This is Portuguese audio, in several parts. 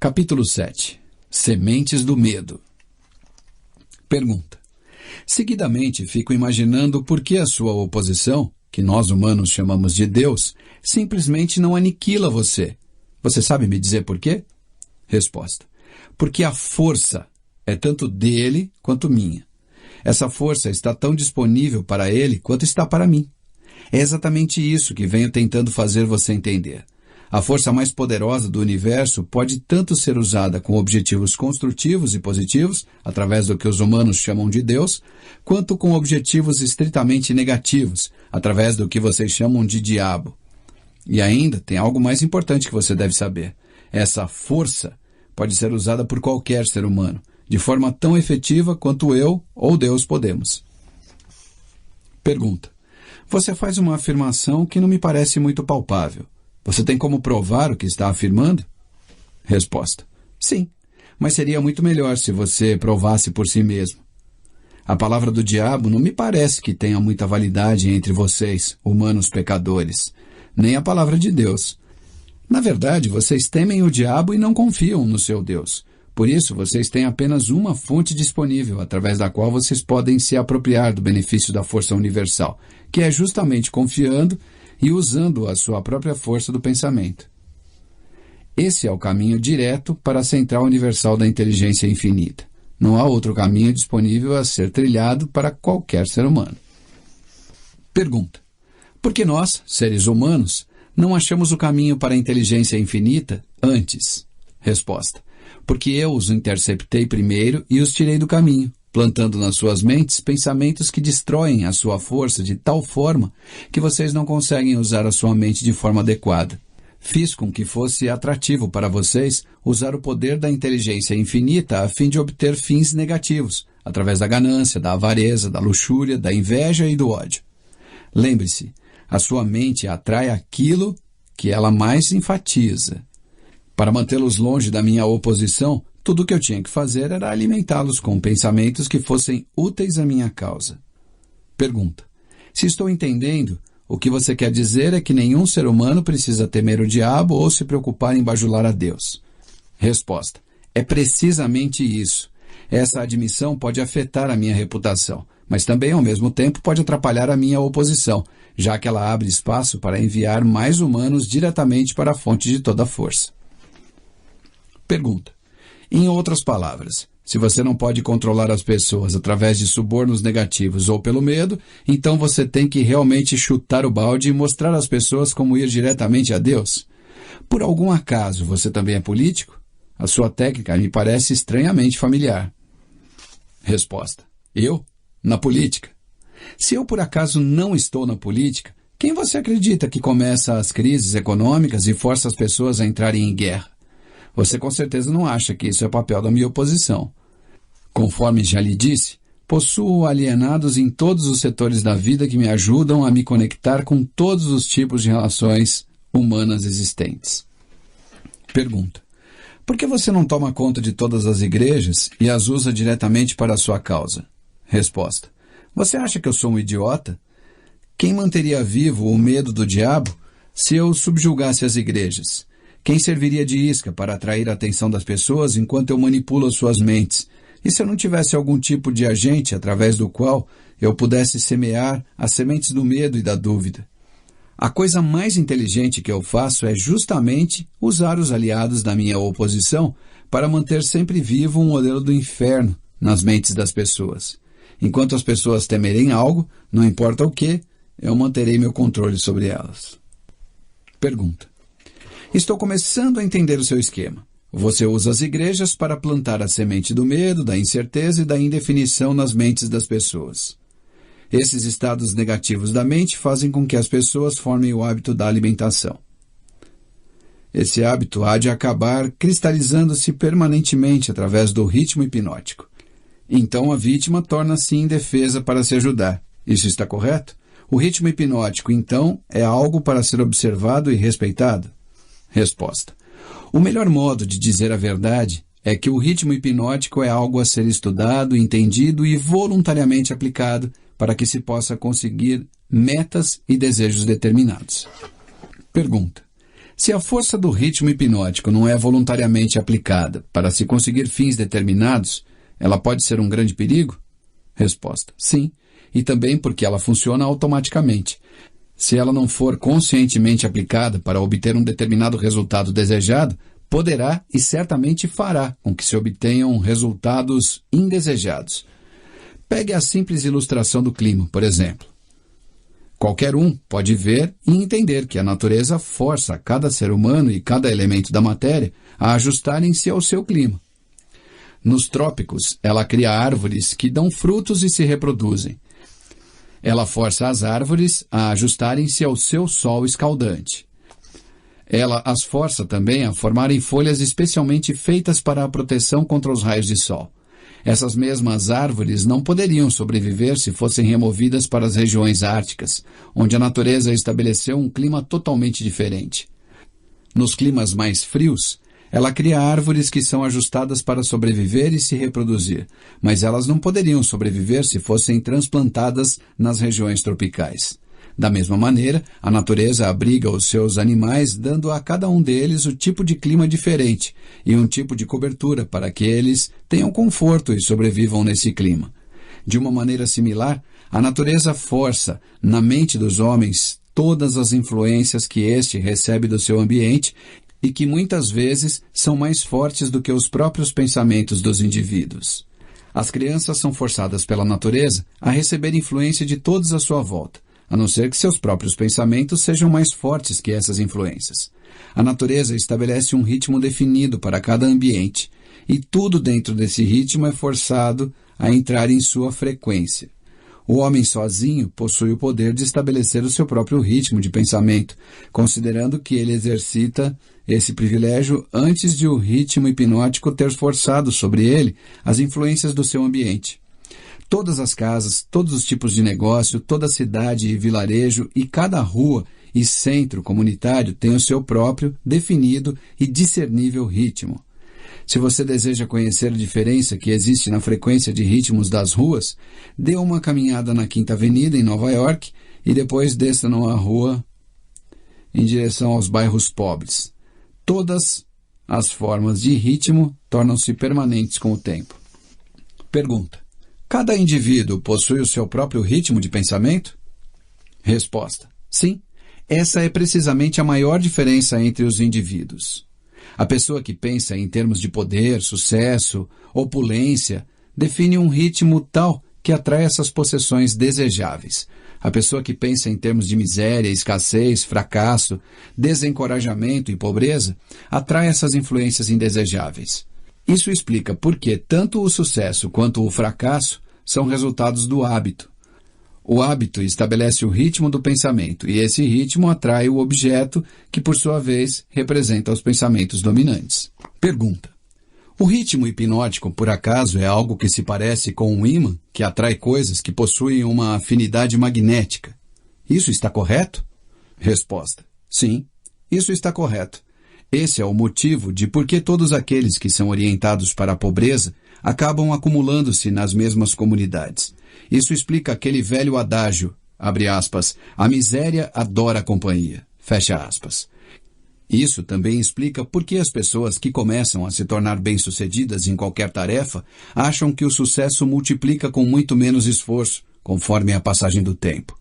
Capítulo 7. Sementes do medo. Pergunta. Seguidamente, fico imaginando por que a sua oposição, que nós humanos chamamos de Deus, simplesmente não aniquila você. Você sabe me dizer por quê? Resposta. Porque a força é tanto dele quanto minha. Essa força está tão disponível para ele quanto está para mim. É exatamente isso que venho tentando fazer você entender. A força mais poderosa do universo pode tanto ser usada com objetivos construtivos e positivos, através do que os humanos chamam de Deus, quanto com objetivos estritamente negativos, através do que vocês chamam de diabo. E ainda tem algo mais importante que você deve saber. Essa força pode ser usada por qualquer ser humano, de forma tão efetiva quanto eu ou Deus podemos. Pergunta. Você faz uma afirmação que não me parece muito palpável. Você tem como provar o que está afirmando? Resposta. Sim, mas seria muito melhor se você provasse por si mesmo. A palavra do diabo não me parece que tenha muita validade entre vocês, humanos pecadores, nem a palavra de Deus. Na verdade, vocês temem o diabo e não confiam no seu Deus. Por isso, vocês têm apenas uma fonte disponível, através da qual vocês podem se apropriar do benefício da força universal, que é justamente confiando e usando a sua própria força do pensamento. Esse é o caminho direto para a central universal da inteligência infinita. Não há outro caminho disponível a ser trilhado para qualquer ser humano. Pergunta. Por que nós, seres humanos, não achamos o caminho para a inteligência infinita antes? Resposta. Porque eu os interceptei primeiro e os tirei do caminho, plantando nas suas mentes pensamentos que destroem a sua força de tal forma que vocês não conseguem usar a sua mente de forma adequada. Fiz com que fosse atrativo para vocês usar o poder da inteligência infinita a fim de obter fins negativos, através da ganância, da avareza, da luxúria, da inveja e do ódio. Lembre-se, a sua mente atrai aquilo que ela mais enfatiza. Para mantê-los longe da minha oposição, tudo o que eu tinha que fazer era alimentá-los com pensamentos que fossem úteis à minha causa. Pergunta. Se estou entendendo, o que você quer dizer é que nenhum ser humano precisa temer o diabo ou se preocupar em bajular a Deus. Resposta. É precisamente isso. Essa admissão pode afetar a minha reputação, mas também, ao mesmo tempo, pode atrapalhar a minha oposição, já que ela abre espaço para enviar mais humanos diretamente para a fonte de toda a força. Pergunta. Em outras palavras, se você não pode controlar as pessoas através de subornos negativos ou pelo medo, então você tem que realmente chutar o balde e mostrar às pessoas como ir diretamente a Deus? Por algum acaso você também é político? A sua técnica me parece estranhamente familiar. Resposta. Eu? Na política? Se eu por acaso não estou na política, quem você acredita que começa as crises econômicas e força as pessoas a entrarem em guerra? Você com certeza não acha que isso é papel da minha oposição. Conforme já lhe disse, possuo alienados em todos os setores da vida que me ajudam a me conectar com todos os tipos de relações humanas existentes. Pergunta. Por que você não toma conta de todas as igrejas e as usa diretamente para a sua causa? Resposta. Você acha que eu sou um idiota? Quem manteria vivo o medo do diabo se eu subjugasse as igrejas? Quem serviria de isca para atrair a atenção das pessoas enquanto eu manipulo as suas mentes? E se eu não tivesse algum tipo de agente através do qual eu pudesse semear as sementes do medo e da dúvida? A coisa mais inteligente que eu faço é justamente usar os aliados da minha oposição para manter sempre vivo um modelo do inferno nas mentes das pessoas. Enquanto as pessoas temerem algo, não importa o que, eu manterei meu controle sobre elas. Pergunta. Estou começando a entender o seu esquema. Você usa as igrejas para plantar a semente do medo, da incerteza e da indefinição nas mentes das pessoas. Esses estados negativos da mente fazem com que as pessoas formem o hábito da alimentação. Esse hábito há de acabar cristalizando-se permanentemente através do ritmo hipnótico. Então a vítima torna-se indefesa para se ajudar. Isso está correto? O ritmo hipnótico, então, é algo para ser observado e respeitado? Resposta. O melhor modo de dizer a verdade é que o ritmo hipnótico é algo a ser estudado, entendido e voluntariamente aplicado para que se possa conseguir metas e desejos determinados. Pergunta. Se a força do ritmo hipnótico não é voluntariamente aplicada para se conseguir fins determinados, ela pode ser um grande perigo? Resposta: sim, e também porque ela funciona automaticamente. Se ela não for conscientemente aplicada para obter um determinado resultado desejado, poderá e certamente fará com que se obtenham resultados indesejados. Pegue a simples ilustração do clima, por exemplo. Qualquer um pode ver e entender que a natureza força cada ser humano e cada elemento da matéria a ajustarem-se ao seu clima. Nos trópicos, ela cria árvores que dão frutos e se reproduzem. Ela força as árvores a ajustarem-se ao seu sol escaldante. Ela as força também a formarem folhas especialmente feitas para a proteção contra os raios de sol. Essas mesmas árvores não poderiam sobreviver se fossem removidas para as regiões árticas, onde a natureza estabeleceu um clima totalmente diferente. Nos climas mais frios, ela cria árvores que são ajustadas para sobreviver e se reproduzir, mas elas não poderiam sobreviver se fossem transplantadas nas regiões tropicais. Da mesma maneira, a natureza abriga os seus animais, dando a cada um deles o tipo de clima diferente e um tipo de cobertura para que eles tenham conforto e sobrevivam nesse clima. De uma maneira similar, a natureza força na mente dos homens todas as influências que este recebe do seu ambiente e que muitas vezes são mais fortes do que os próprios pensamentos dos indivíduos. As crianças são forçadas pela natureza a receber influência de todos à sua volta, a não ser que seus próprios pensamentos sejam mais fortes que essas influências. A natureza estabelece um ritmo definido para cada ambiente, e tudo dentro desse ritmo é forçado a entrar em sua frequência. O homem sozinho possui o poder de estabelecer o seu próprio ritmo de pensamento, considerando que ele exercita esse privilégio antes de o ritmo hipnótico ter forçado sobre ele as influências do seu ambiente. Todas as casas, todos os tipos de negócio, toda cidade e vilarejo e cada rua e centro comunitário tem o seu próprio, definido e discernível ritmo. Se você deseja conhecer a diferença que existe na frequência de ritmos das ruas, dê uma caminhada na Quinta Avenida, em Nova York, e depois desça numa rua em direção aos bairros pobres. Todas as formas de ritmo tornam-se permanentes com o tempo. Pergunta: cada indivíduo possui o seu próprio ritmo de pensamento? Resposta: sim. Essa é precisamente a maior diferença entre os indivíduos. A pessoa que pensa em termos de poder, sucesso, opulência, define um ritmo tal que atrai essas possessões desejáveis. A pessoa que pensa em termos de miséria, escassez, fracasso, desencorajamento e pobreza, atrai essas influências indesejáveis. Isso explica por que tanto o sucesso quanto o fracasso são resultados do hábito. O hábito estabelece o ritmo do pensamento e esse ritmo atrai o objeto que, por sua vez, representa os pensamentos dominantes. Pergunta: o ritmo hipnótico, por acaso, é algo que se parece com um ímã que atrai coisas que possuem uma afinidade magnética? Isso está correto? Resposta: sim, isso está correto. Esse é o motivo de por que todos aqueles que são orientados para a pobreza acabam acumulando-se nas mesmas comunidades. Isso explica aquele velho adágio, abre aspas, a miséria adora a companhia, fecha aspas. Isso também explica por que as pessoas que começam a se tornar bem-sucedidas em qualquer tarefa acham que o sucesso multiplica com muito menos esforço, conforme a passagem do tempo.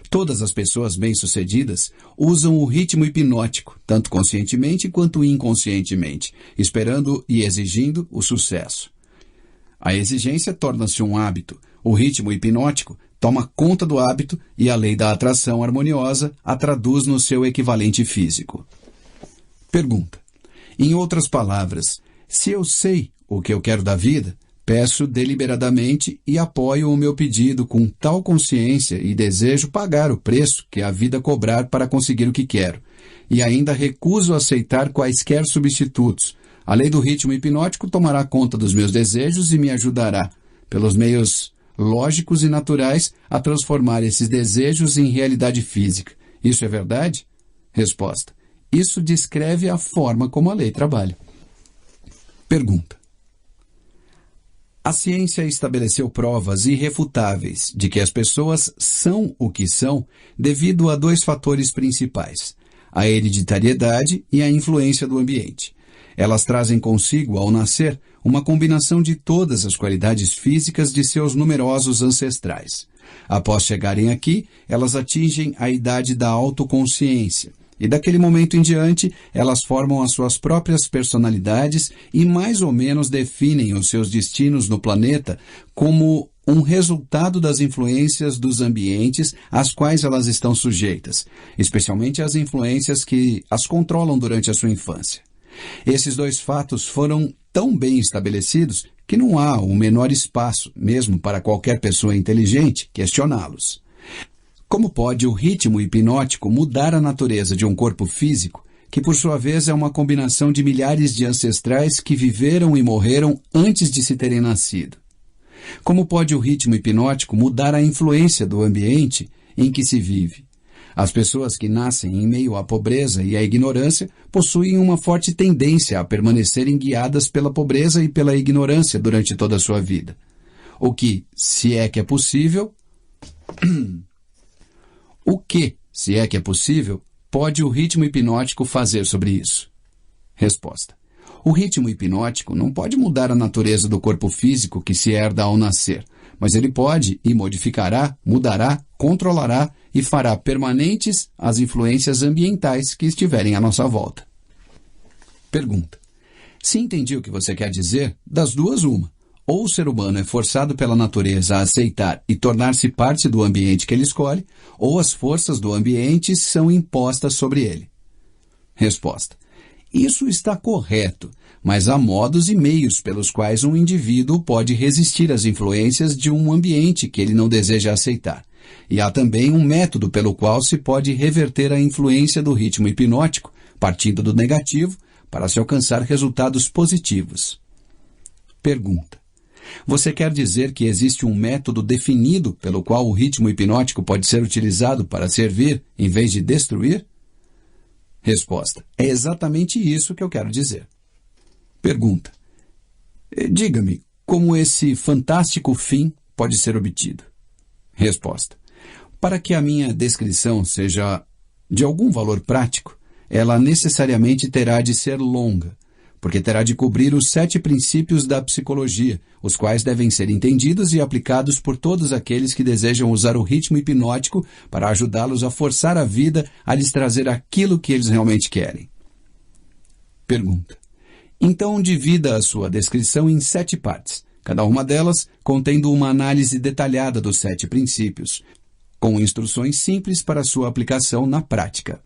Todas as pessoas bem-sucedidas usam o ritmo hipnótico, tanto conscientemente quanto inconscientemente, esperando e exigindo o sucesso. A exigência torna-se um hábito. O ritmo hipnótico toma conta do hábito e a lei da atração harmoniosa a traduz no seu equivalente físico. Pergunta: em outras palavras, se eu sei o que eu quero da vida, peço deliberadamente e apoio o meu pedido com tal consciência e desejo pagar o preço que a vida cobrar para conseguir o que quero, e ainda recuso aceitar quaisquer substitutos. A lei do ritmo hipnótico tomará conta dos meus desejos e me ajudará, pelos meios lógicos e naturais, a transformar esses desejos em realidade física. Isso é verdade? Resposta: isso descreve a forma como a lei trabalha. Pergunta: a ciência estabeleceu provas irrefutáveis de que as pessoas são o que são devido a dois fatores principais: a hereditariedade e a influência do ambiente. Elas trazem consigo, ao nascer, uma combinação de todas as qualidades físicas de seus numerosos ancestrais. Após chegarem aqui, elas atingem a idade da autoconsciência, e daquele momento em diante, elas formam as suas próprias personalidades e mais ou menos definem os seus destinos no planeta como um resultado das influências dos ambientes às quais elas estão sujeitas, especialmente as influências que as controlam durante a sua infância. Esses dois fatos foram tão bem estabelecidos que não há o menor espaço, mesmo para qualquer pessoa inteligente, questioná-los. Como pode o ritmo hipnótico mudar a natureza de um corpo físico, que por sua vez é uma combinação de milhares de ancestrais que viveram e morreram antes de se terem nascido? Como pode o ritmo hipnótico mudar a influência do ambiente em que se vive? As pessoas que nascem em meio à pobreza e à ignorância possuem uma forte tendência a permanecerem guiadas pela pobreza e pela ignorância durante toda a sua vida. O que, se é que é possível... se é que é possível, pode o ritmo hipnótico fazer sobre isso? Resposta. O ritmo hipnótico não pode mudar a natureza do corpo físico que se herda ao nascer, mas ele pode e modificará, mudará, controlará e fará permanentes as influências ambientais que estiverem à nossa volta. Pergunta. Se entendi o que você quer dizer, das duas uma. Ou o ser humano é forçado pela natureza a aceitar e tornar-se parte do ambiente que ele escolhe, ou as forças do ambiente são impostas sobre ele. Resposta. Isso está correto, mas há modos e meios pelos quais um indivíduo pode resistir às influências de um ambiente que ele não deseja aceitar. E há também um método pelo qual se pode reverter a influência do ritmo hipnótico, partindo do negativo, para se alcançar resultados positivos. Pergunta. Você quer dizer que existe um método definido pelo qual o ritmo hipnótico pode ser utilizado para servir em vez de destruir? Resposta. É exatamente isso que eu quero dizer. Pergunta. Diga-me, como esse fantástico fim pode ser obtido? Resposta. Para que a minha descrição seja de algum valor prático, ela necessariamente terá de ser longa, porque terá de cobrir os 7 princípios da psicologia, os quais devem ser entendidos e aplicados por todos aqueles que desejam usar o ritmo hipnótico para ajudá-los a forçar a vida a lhes trazer aquilo que eles realmente querem. Pergunta. Então divida a sua descrição em 7 partes, cada uma delas contendo uma análise detalhada dos 7 princípios, com instruções simples para sua aplicação na prática.